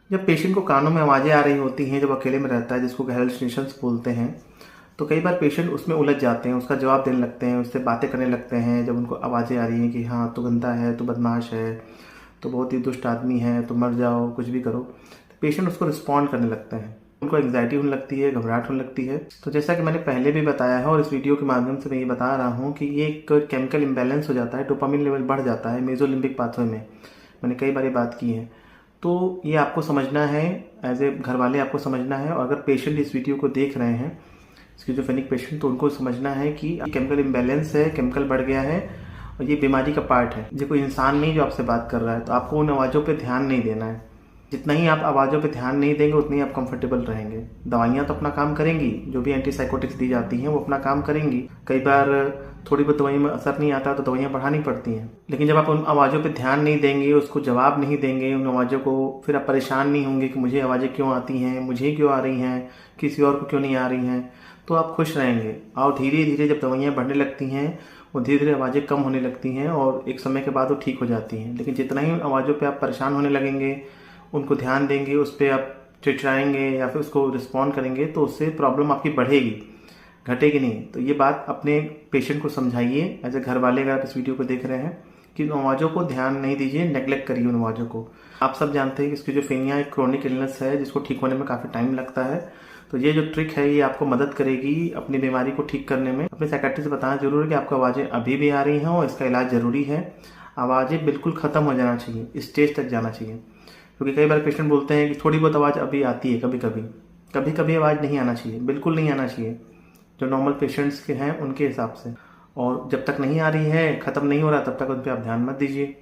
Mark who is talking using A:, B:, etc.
A: जब पेशेंट को कानों में आवाज़ें आ रही होती हैं, जब अकेले में रहता है, जिसको हेलुसिनेशंस बोलते हैं, तो कई बार पेशेंट उसमें उलझ जाते हैं, उसका जवाब देने लगते हैं, उससे बातें करने लगते हैं। जब उनको आवाज़ें आ रही हैं कि हाँ, तो गंदा है, तो बदमाश है, तो बहुत ही दुष्ट आदमी है, तो मर जाओ, कुछ भी करो, तो पेशेंट उसको रिस्पॉन्ड करने लगते हैं। उनको एंग्जाइटी होने लगती है, घबराहट होने लगती है। तो जैसा कि मैंने पहले भी बताया है और इस वीडियो के माध्यम से मैं ये बता रहा हूँ कि ये एक केमिकल इम्बैलेंस हो जाता है, डोपामिन लेवल बढ़ जाता है मेसोलिम्बिक पाथवे में। मैंने कई बार ये बात की है। तो ये आपको समझना है, एज ए घर वाले आपको समझना है। और अगर पेशेंट इस वीडियो को देख रहे हैं, स्किज़ोफ्रेनिक पेशेंट, तो उनको समझना है कि केमिकल इम्बैलेंस है, केमिकल बढ़ गया है और ये बीमारी का पार्ट है। ये कोई इंसान नहीं जो आपसे बात कर रहा है। तो आपको उन आवाज़ों पे ध्यान नहीं देना है। जितना ही आप आवाज़ों पे ध्यान नहीं देंगे उतनी आप कंफर्टेबल रहेंगे। दवाइयाँ तो अपना काम करेंगी, जो भी एंटीसाइकोटिक्स दी जाती हैं वो अपना काम करेंगी। कई बार थोड़ी बहुत दवाई में असर नहीं आता तो दवाइयाँ बढ़ानी पड़ती हैं। लेकिन जब आप उन आवाज़ों पे ध्यान नहीं देंगे, उसको जवाब नहीं देंगे उन आवाज़ों को, फिर आप परेशान नहीं होंगे कि मुझे आवाज़ें क्यों आती हैं, मुझे क्यों आ रही हैं, किसी और को क्यों नहीं आ रही हैं, तो आप खुश रहेंगे। और धीरे धीरे जब दवाइयाँ बढ़ने लगती हैं, वो धीरे धीरे आवाज़ें कम होने लगती हैं और एक समय के बाद वो ठीक हो जाती हैं। लेकिन जितना ही उन आवाज़ों पे आप परेशान होने लगेंगे, उनको ध्यान देंगे, उस पर आप चिड़चिड़ाएंगे या फिर उसको रिस्पॉन्ड करेंगे, तो उससे प्रॉब्लम आपकी बढ़ेगी, घटेगी नहीं। तो ये बात अपने पेशेंट को समझाइए एज ए घर वाले। अगर आप इस वीडियो को देख रहे हैं कि उन आवाज़ों को ध्यान नहीं दीजिए, नेग्लेक्ट करिए उन आवाज़ों को। आप सब जानते हैं कि स्किज़ोफ्रेनिया एक क्रोनिक इलनेस है जिसको ठीक होने में काफ़ी टाइम लगता है। तो ये जो ट्रिक है ये आपको मदद करेगी अपनी बीमारी को ठीक करने में। अपने साइकियाट्रिस्ट से बताना जरूर है कि आपको आवाज़ें अभी भी आ रही हैं और इसका इलाज ज़रूरी है। आवाज़ें बिल्कुल ख़त्म हो जाना चाहिए, इस स्टेज तक जाना चाहिए। क्योंकि कई बार पेशेंट बोलते हैं कि थोड़ी बहुत आवाज़ अभी आती है, कभी कभी। कभी कभी आवाज़ नहीं आना चाहिए, बिल्कुल नहीं आना चाहिए, जो नॉर्मल पेशेंट्स के हैं उनके हिसाब से। और जब तक नहीं आ रही है, ख़त्म नहीं हो रहा, तब तक उन पर आप ध्यान मत दीजिए।